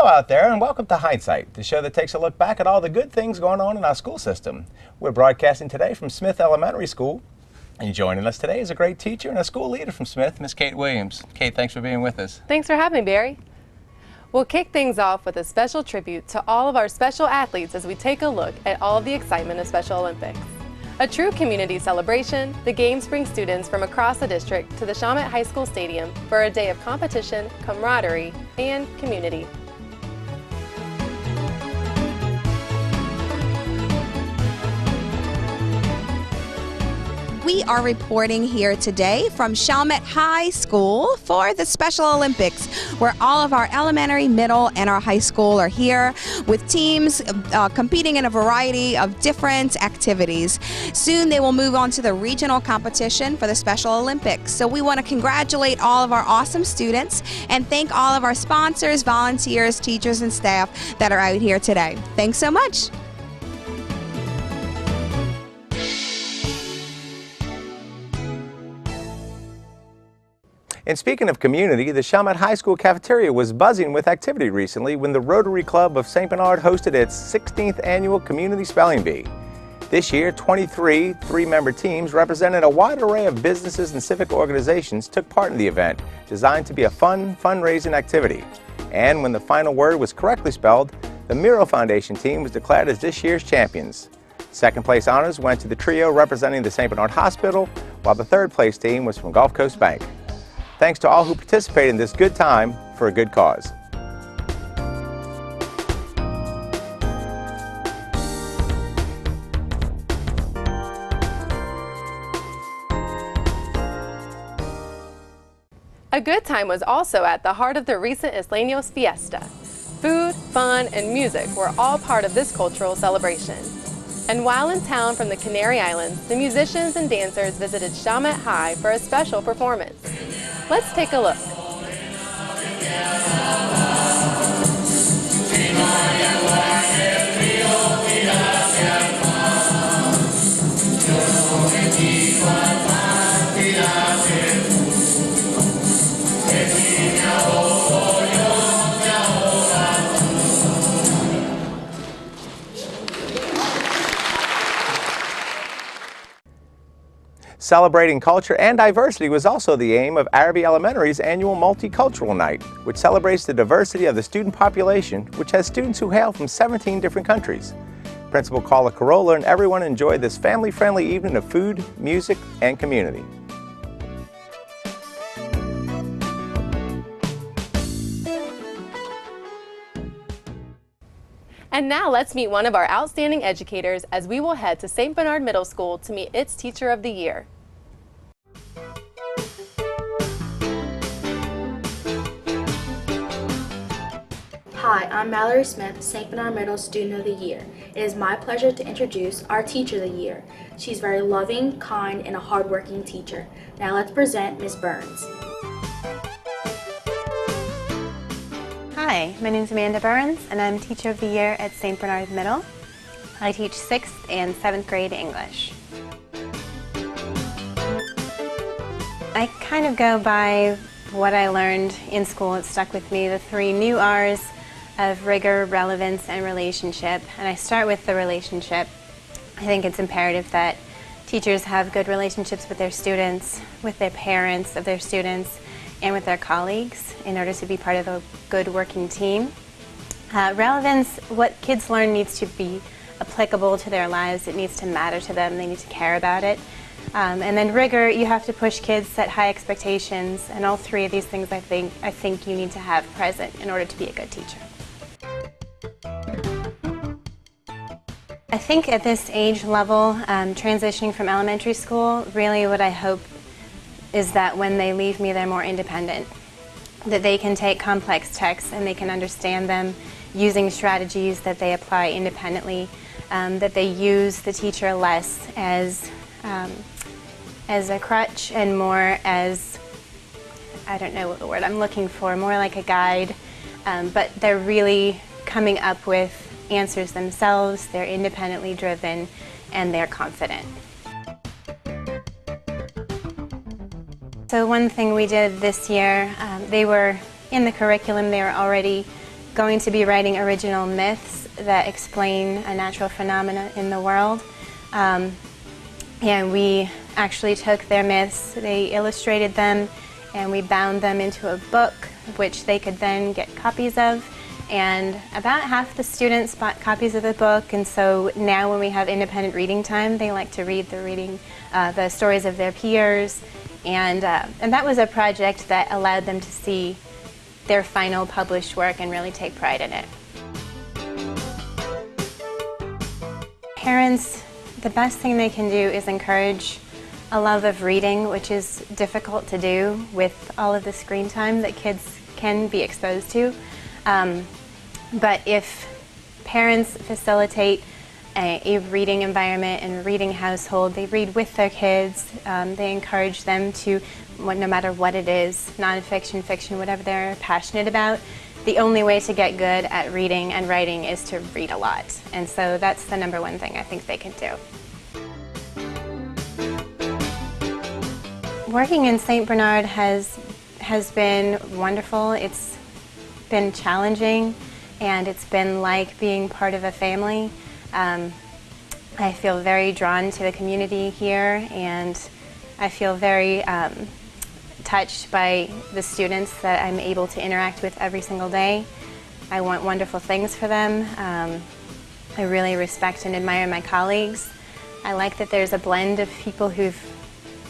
Hello out there, and welcome to Hindsight, the show that takes a look back at all the good things going on in our school system. We're broadcasting today from Smith Elementary School, and joining us today is a great teacher and a school leader from Smith, Miss Kate Williams. Kate, thanks for being with us. Thanks for having me, Barry. We'll kick things off with a special tribute to all of our special athletes as we take a look at all of the excitement of Special Olympics. A true community celebration, the Games bring students from across the district to the Shawmut High School Stadium for a day of competition, camaraderie, and community. We are reporting here today from Shawmut High School for the Special Olympics, where all of our elementary, middle, and our high school are here with teams competing in a variety of different activities. Soon they will move on to the regional competition for the Special Olympics. So we want to congratulate all of our awesome students and thank all of our sponsors, volunteers, teachers, and staff that are out here today. Thanks so much. And speaking of community, the Shawmut High School cafeteria was buzzing with activity recently when the Rotary Club of St. Bernard hosted its 16th annual Community Spelling Bee. This year, 23 three-member teams representing a wide array of businesses and civic organizations took part in the event, designed to be a fun, fundraising activity. And when the final word was correctly spelled, the Miro Foundation team was declared as this year's champions. Second place honors went to the trio representing the St. Bernard Hospital, while the third place team was from Gulf Coast Bank. Thanks to all who participated in this good time for a good cause. A good time was also at the heart of the recent Isleños Fiesta. Food, fun, and music were all part of this cultural celebration. And while in town from the Canary Islands, the musicians and dancers visited Shawmut High for a special performance. Let's take a look. Celebrating culture and diversity was also the aim of Araby Elementary's annual Multicultural Night, which celebrates the diversity of the student population, which has students who hail from 17 different countries. Principal Carla Carolla and everyone enjoyed this family-friendly evening of food, music, and community. And now let's meet one of our outstanding educators as we will head to St. Bernard Middle School to meet its Teacher of the Year. Hi, I'm Mallory Smith, St. Bernard Middle Student of the Year. It is my pleasure to introduce our Teacher of the Year. She's very loving, kind, and a hardworking teacher. Now let's present Ms. Burns. Hi, my name is Amanda Burns, and I'm Teacher of the Year at St. Bernard Middle. I teach 6th and 7th grade English. I kind of go by what I learned in school. It stuck with me, the 3 new R's of rigor, relevance, and relationship. And I start with the relationship. I think it's imperative that teachers have good relationships with their students, with their parents of their students, and with their colleagues in order to be part of a good working team. Relevance, what kids learn needs to be applicable to their lives. It needs to matter to them. They need to care about it. And then rigor, you have to push kids, set high expectations, and all 3 of these things I think you need to have present in order to be a good teacher. I think at this age level, transitioning from elementary school, really what I hope is that when they leave me, they're more independent, that they can take complex texts and they can understand them using strategies that they apply independently, that they use the teacher less as a crutch and more as, I don't know what the word I'm looking for, more like a guide, but they're really coming up with answers themselves, they're independently driven, and they're confident. So one thing we did this year, they were in the curriculum, they were already going to be writing original myths that explain a natural phenomena in the world. And we actually took their myths, they illustrated them, and we bound them into a book which they could then get copies of. And about half the students bought copies of the book, and so now when we have independent reading time, they like to read the stories of their peers. And that was a project that allowed them to see their final published work and really take pride in it. Parents, the best thing they can do is encourage a love of reading, which is difficult to do with all of the screen time that kids can be exposed to. But if parents facilitate a reading environment and a reading household, they read with their kids, they encourage them to, no matter what it is, nonfiction, fiction, whatever they're passionate about, the only way to get good at reading and writing is to read a lot. And so that's the number one thing I think they can do. Working in St. Bernard has been wonderful. It's been challenging, and it's been like being part of a family. I feel very drawn to the community here, and I feel very touched by the students that I'm able to interact with every single day. I want wonderful things for them. I really respect and admire my colleagues. I like that there's a blend of people who've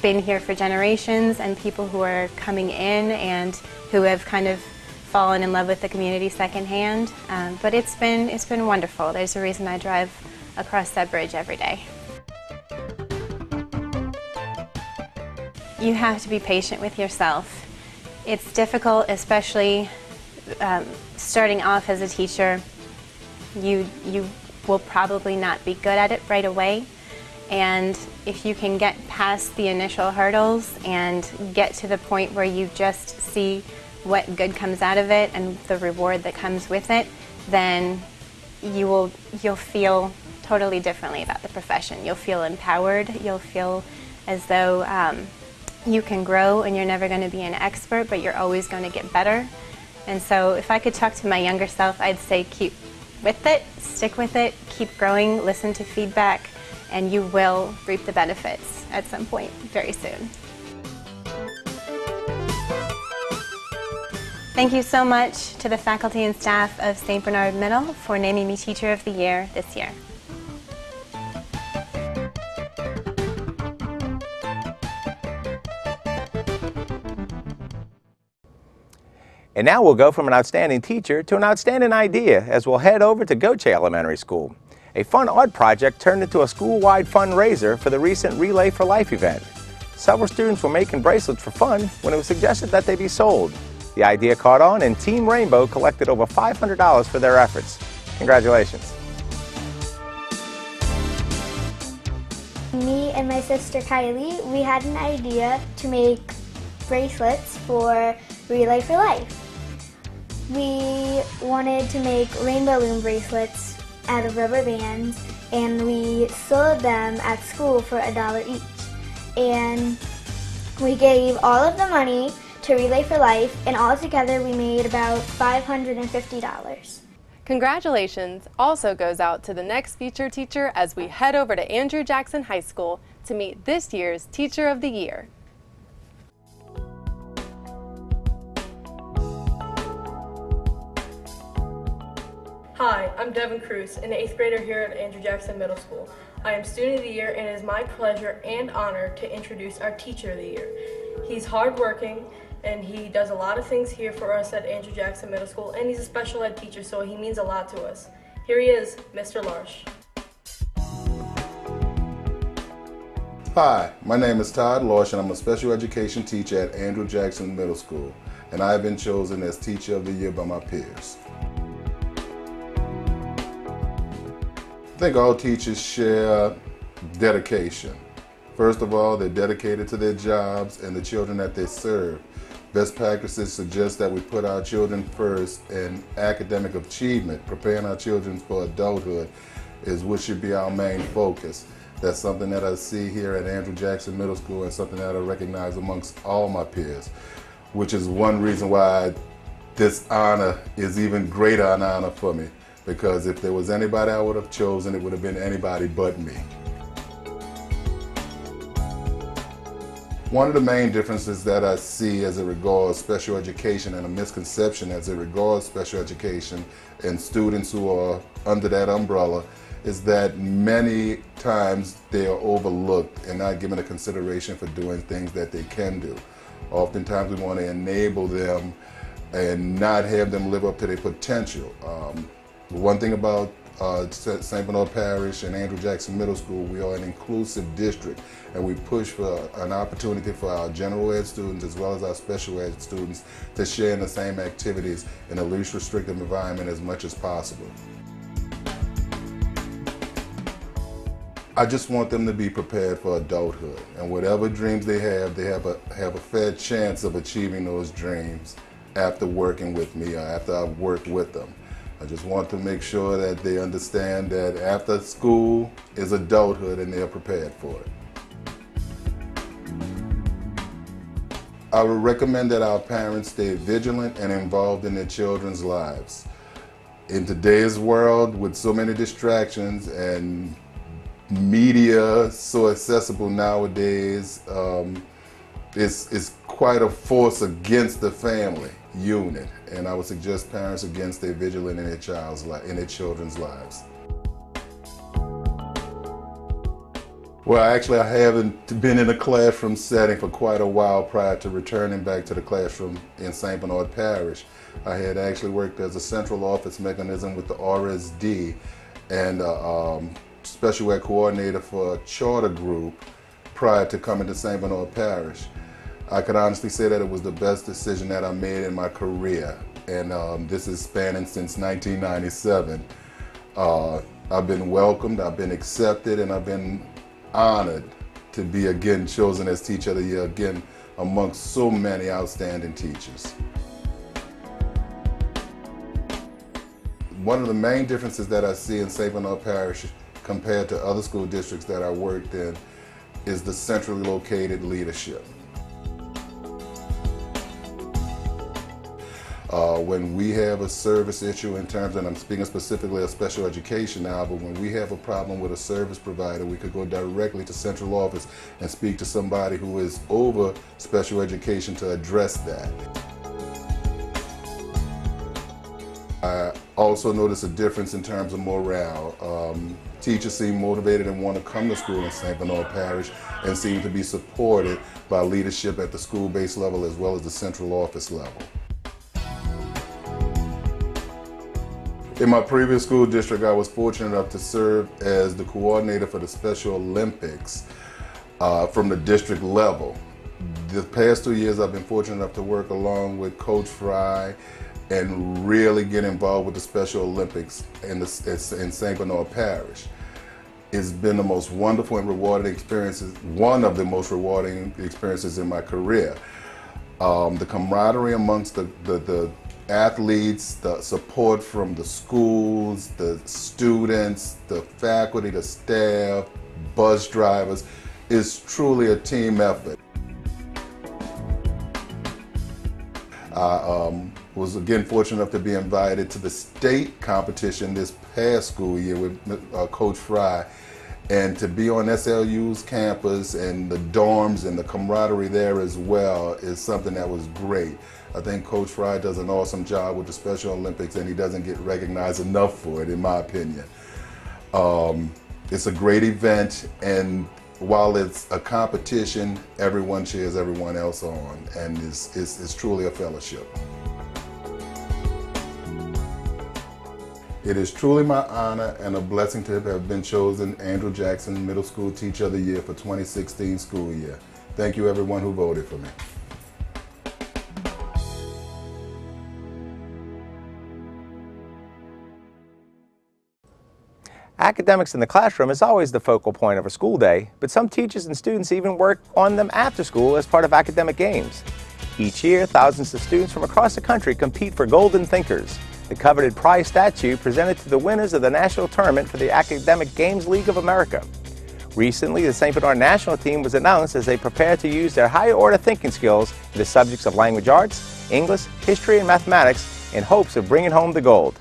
been here for generations and people who are coming in and who have kind of fallen in love with the community secondhand. But it's been wonderful. There's a reason I drive across that bridge every day. You have to be patient with yourself. It's difficult, especially starting off as a teacher. You will probably not be good at it right away. And if you can get past the initial hurdles and get to the point where you just see what good comes out of it and the reward that comes with it, then you'll feel totally differently about the profession. You'll feel empowered. You'll feel as though you can grow, and you're never going to be an expert, but you're always going to get better. And so if I could talk to my younger self, I'd say keep with it, stick with it, keep growing, listen to feedback, and you will reap the benefits at some point very soon. Thank you so much to the faculty and staff of St. Bernard Middle for naming me Teacher of the Year this year. And now we'll go from an outstanding teacher to an outstanding idea as we'll head over to Goche Elementary School. A fun art project turned into a school-wide fundraiser for the recent Relay for Life event. Several students were making bracelets for fun when it was suggested that they be sold. The idea caught on, and Team Rainbow collected over $500 for their efforts. Congratulations. Me and my sister Kylie, we had an idea to make bracelets for Relay for Life. We wanted to make rainbow balloon bracelets out of rubber bands, and we sold them at school for $1 each. And we gave all of the money to Relay for Life, and all together we made about $550. Congratulations also goes out to the next featured teacher as we head over to Andrew Jackson High School to meet this year's Teacher of the Year. Hi, I'm Devin, an 8th grader here at Andrew Jackson Middle School. I am Student of the Year, and it is my pleasure and honor to introduce our Teacher of the Year. He's hardworking, and he does a lot of things here for us at Andrew Jackson Middle School, and he's a special ed teacher, so he means a lot to us. Here he is, Mr. Larche. Hi, my name is Todd Larche, and I'm a special education teacher at Andrew Jackson Middle School, and I have been chosen as Teacher of the Year by my peers. I think all teachers share dedication. First of all, they're dedicated to their jobs and the children that they serve. Best practices suggest that we put our children first, and academic achievement, preparing our children for adulthood, is what should be our main focus. That's something that I see here at Andrew Jackson Middle School, and something that I recognize amongst all my peers, which is one reason why I this honor is even greater an honor for me, because if there was anybody I would have chosen, it would have been anybody but me. One of the main differences that I see as it regards special education, and a misconception as it regards special education and students who are under that umbrella, is that many times they are overlooked and not given a consideration for doing things that they can do. Oftentimes we want to enable them and not have them live up to their potential. One thing about St. Bernard Parish and Andrew Jackson Middle School, we are an inclusive district, and we push for an opportunity for our general ed students as well as our special ed students to share in the same activities in a least restrictive environment as much as possible. I just want them to be prepared for adulthood, and whatever dreams they have a fair chance of achieving those dreams after working with me or after I've worked with them. I just want to make sure that they understand that after school is adulthood and they're prepared for it. I would recommend that our parents stay vigilant and involved in their children's lives. In today's world, with so many distractions and media so accessible nowadays, it's quite a force against the family unit, and I would suggest parents again stay vigilant in their children's lives. Well, actually, I haven't been in a classroom setting for quite a while prior to returning back to the classroom in St. Bernard Parish. I had actually worked as a central office mechanism with the RSD and special ed coordinator for a charter group prior to coming to St. Bernard Parish. I could honestly say that it was the best decision that I made in my career, and this is spanning since 1997. I've been welcomed, I've been accepted, and I've been honored to be again chosen as Teacher of the Year, again amongst so many outstanding teachers. One of the main differences that I see in St. Bernard Parish compared to other school districts that I worked in is the centrally located leadership. When we have a service issue in terms, and I'm speaking specifically of special education now, but when we have a problem with a service provider, we could go directly to central office and speak to somebody who is over special education to address that. I also notice a difference in terms of morale. Teachers seem motivated and want to come to school in St. Bernard Parish and seem to be supported by leadership at the school-based level as well as the central office level. In my previous school district, I was fortunate enough to serve as the coordinator for the Special Olympics from the district level. The past 2 years, I've been fortunate enough to work along with Coach Fry and really get involved with the Special Olympics in St. Bernard Parish. It's been the most wonderful and rewarding experiences, one of the most rewarding experiences in my career. The camaraderie amongst the athletes, the support from the schools, the students, the faculty, the staff, bus drivers, is truly a team effort. I was again fortunate enough to be invited to the state competition this past school year with Coach Fry, and to be on SLU's campus and the dorms and the camaraderie there as well is something that was great. I think Coach Fry does an awesome job with the Special Olympics, and he doesn't get recognized enough for it, in my opinion. It's a great event, and while it's a competition, everyone cheers everyone else on, and it's truly a fellowship. It is truly my honor and a blessing to have been chosen Andrew Jackson Middle School Teacher of the Year for 2016 school year. Thank you everyone who voted for me. Academics in the classroom is always the focal point of a school day, but some teachers and students even work on them after school as part of academic games. Each year, thousands of students from across the country compete for Golden Thinkers, the coveted prize statue presented to the winners of the national tournament for the Academic Games League of America. Recently, the St. Bernard national team was announced as they prepare to use their higher order thinking skills in the subjects of language arts, English, history, and mathematics in hopes of bringing home the gold.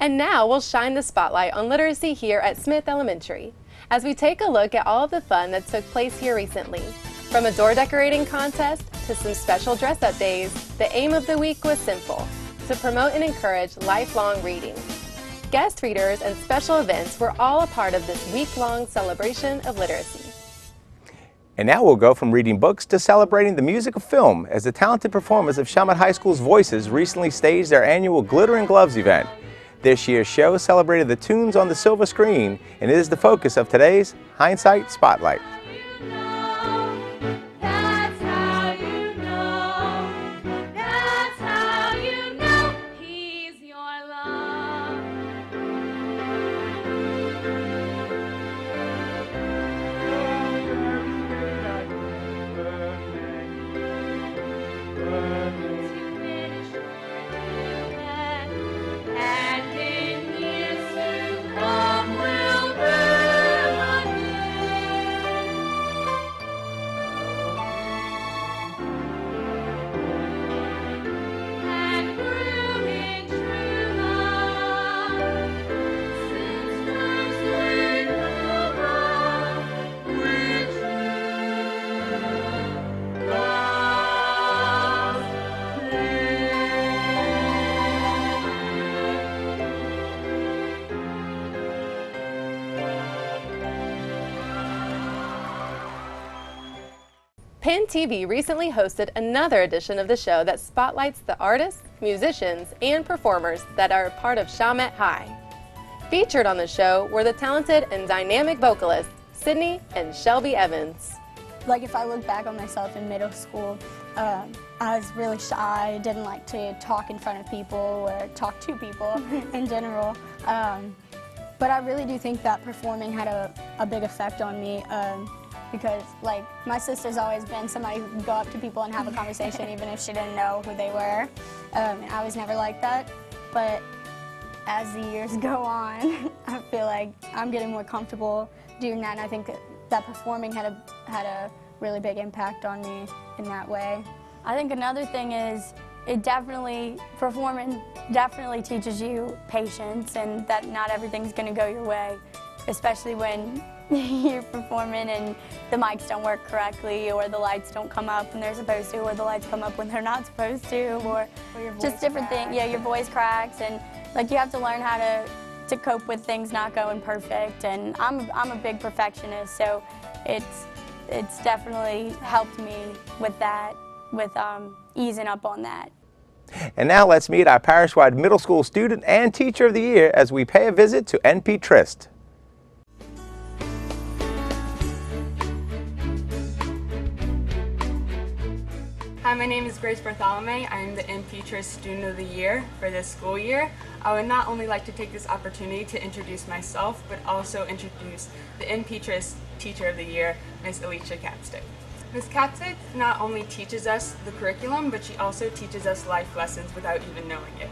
And now we'll shine the spotlight on literacy here at Smith Elementary as we take a look at all of the fun that took place here recently. From a door decorating contest to some special dress-up days, the aim of the week was simple: to promote and encourage lifelong reading. Guest readers and special events were all a part of this week-long celebration of literacy. And now we'll go from reading books to celebrating the music of film as the talented performers of Chalmette High School's Voices recently staged their annual Glitter and Gloves event. This year's show celebrated the tunes on the silver screen and is the focus of today's Hindsight Spotlight. Penn TV recently hosted another edition of the show that spotlights the artists, musicians, and performers that are a part of Chalmette High. Featured on the show were the talented and dynamic vocalists Sydney and Shelby Evans. Like, if I look back on myself in middle school, I was really shy, didn't like to talk in front of people or talk to people in general. But I really do think that performing had a big effect on me. Because, like, my sister's always been somebody who could go up to people and have a conversation even if she didn't know who they were. And I was never like that. But as the years go on, I feel like I'm getting more comfortable doing that, and I think that performing had a really big impact on me in that way. I think another thing is performing definitely teaches you patience, and that not everything's going to go your way, especially when you're performing and the mics don't work correctly, or the lights don't come up when they're supposed to, or the lights come up when they're not supposed to, or just different things. Yeah, your voice cracks, and like you have to learn how to cope with things not going perfect. And I'm a big perfectionist, so it's definitely helped me with that, with easing up on that. And now let's meet our parish-wide middle school student and teacher of the year as we pay a visit to NP Trist. Hi, my name is Grace Bartholomew. I am the NP Trist Student of the Year for this school year. I would not only like to take this opportunity to introduce myself, but also introduce the NP Trist Teacher of the Year, Ms. Alicia Capstick. Ms. Capstick not only teaches us the curriculum, but she also teaches us life lessons without even knowing it.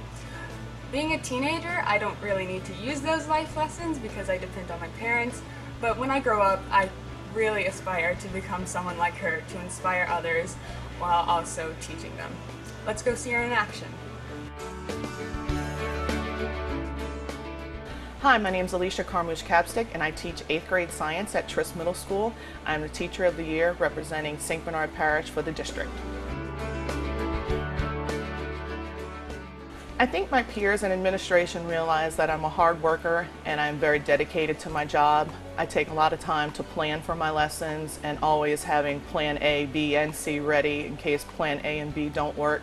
Being a teenager, I don't really need to use those life lessons because I depend on my parents, but when I grow up, I really aspire to become someone like her, to inspire others while also teaching them. Let's go see her in action. Hi, my name is Alicia Capstick, and I teach 8th grade science at Trist Middle School. I'm the Teacher of the Year representing St. Bernard Parish for the district. I think my peers and administration realize that I'm a hard worker and I'm very dedicated to my job. I take a lot of time to plan for my lessons and always having plan A, B, and C ready in case plan A and B don't work,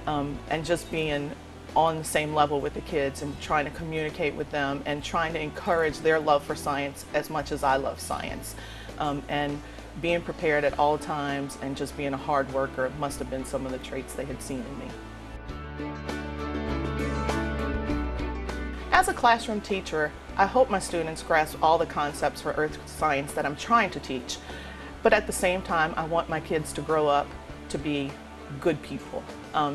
and just being on the same level with the kids and trying to communicate with them and trying to encourage their love for science as much as I love science. And being prepared at all times and just being a hard worker must have been some of the traits they had seen in me. As a classroom teacher, I hope my students grasp all the concepts for earth science that I'm trying to teach, but at the same time, I want my kids to grow up to be good people.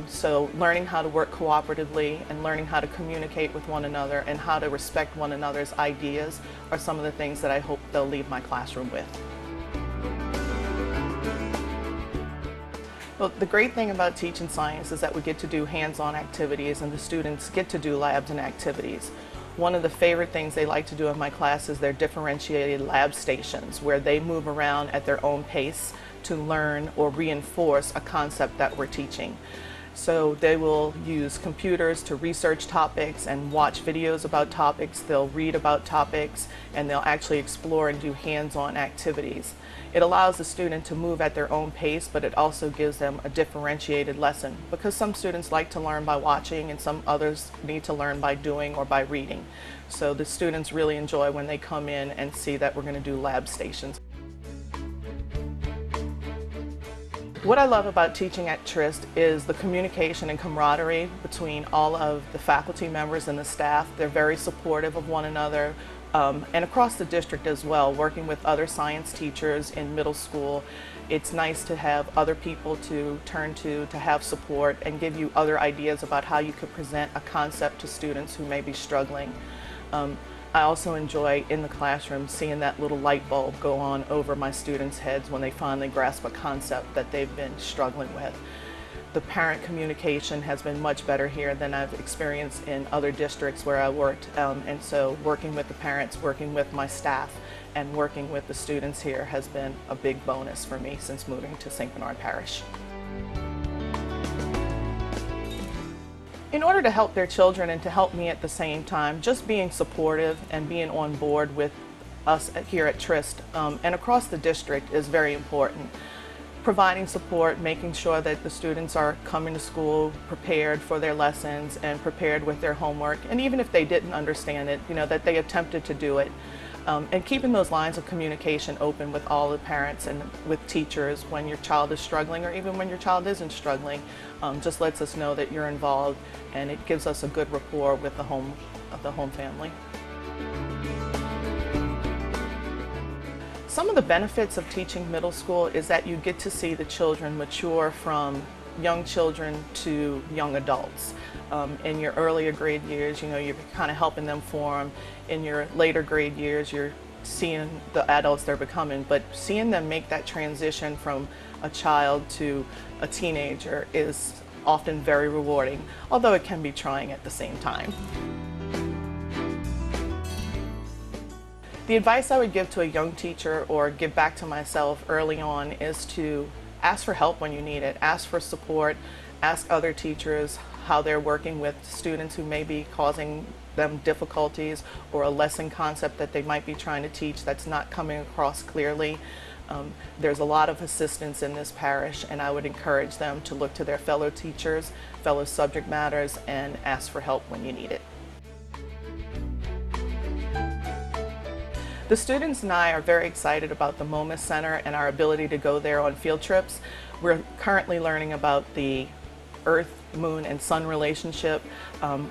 So learning how to work cooperatively and learning how to communicate with one another and how to respect one another's ideas are some of the things that I hope they'll leave my classroom with. Well, the great thing about teaching science is that we get to do hands-on activities and the students get to do labs and activities. One of the favorite things they like to do in my class is their differentiated lab stations, where they move around at their own pace to learn or reinforce a concept that we're teaching. So they will use computers to research topics and watch videos about topics, they'll read about topics, and they'll actually explore and do hands-on activities. It allows the student to move at their own pace, but it also gives them a differentiated lesson, because some students like to learn by watching and some others need to learn by doing or by reading. So the students really enjoy when they come in and see that we're going to do lab stations. What I love about teaching at Trist is the communication and camaraderie between all of the faculty members and the staff. They're very supportive of one another, and across the district as well, working with other science teachers in middle school. It's nice to have other people to turn to have support and give you other ideas about how you could present a concept to students who may be struggling. I also enjoy in the classroom seeing that little light bulb go on over my students' heads when they finally grasp a concept that they've been struggling with. The parent communication has been much better here than I've experienced in other districts where I worked, and so working with the parents, working with my staff, and working with the students here has been a big bonus for me since moving to St. Bernard Parish. In order to help their children and to help me at the same time, just being supportive and being on board with us here at Trist and across the district is very important. Providing support, making sure that the students are coming to school prepared for their lessons and prepared with their homework, and even if they didn't understand it, you know, that they attempted to do it. And keeping those lines of communication open with all the parents and with teachers when your child is struggling, or even when your child isn't struggling, just lets us know that you're involved, and it gives us a good rapport with the home family. Some of the benefits of teaching middle school is that you get to see the children mature from young children to young adults. In your earlier grade years, you know, you're kind of helping them form. In your later grade years, you're seeing the adults they're becoming, but seeing them make that transition from a child to a teenager is often very rewarding, although it can be trying at the same time. The advice I would give to a young teacher, or give back to myself early on, is to ask for help when you need it. Ask for support. Ask other teachers how they're working with students who may be causing them difficulties, or a lesson concept that they might be trying to teach that's not coming across clearly. There's a lot of assistance in this parish, and I would encourage them to look to their fellow teachers, fellow subject matters, and ask for help when you need it. The students and I are very excited about the MOMA Center and our ability to go there on field trips. We're currently learning about the Earth, Moon, and Sun relationship.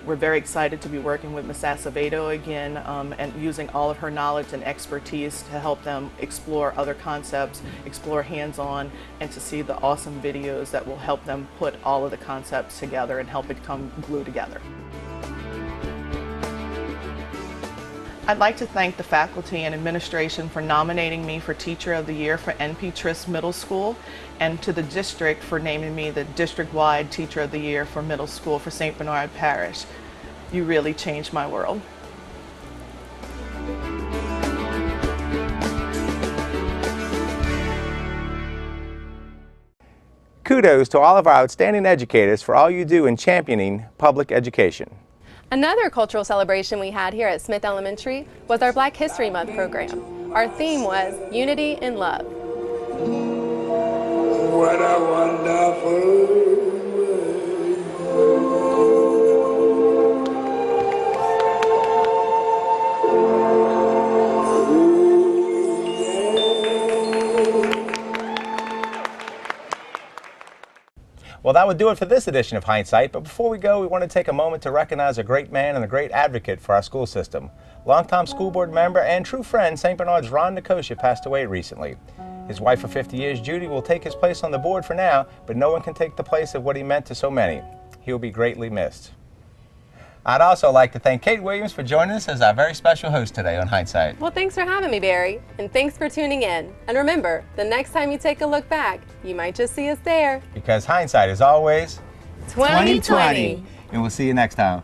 We're very excited to be working with Ms. Acevedo again and using all of her knowledge and expertise to help them explore other concepts, explore hands-on, and to see the awesome videos that will help them put all of the concepts together and help it come glue together. I'd like to thank the faculty and administration for nominating me for Teacher of the Year for NP Trist Middle School, and to the district for naming me the district-wide Teacher of the Year for Middle School for St. Bernard Parish. You really changed my world. Kudos to all of our outstanding educators for all you do in championing public education. Another cultural celebration we had here at Smith Elementary was our Black History Month program. Our theme was Unity in Love. What a wonderful Well, that would do it for this edition of Hindsight, but before we go, we want to take a moment to recognize a great man and a great advocate for our school system. Longtime school board member and true friend, St. Bernard's Ron Nicosia passed away recently. His wife for 50 years, Judy, will take his place on the board for now, but no one can take the place of what he meant to so many. He'll be greatly missed. I'd also like to thank Kate Williams for joining us as our very special host today on Hindsight. Well, thanks for having me, Barry, and thanks for tuning in. And remember, the next time you take a look back, you might just see us there. Because hindsight is always 20/20. And we'll see you next time.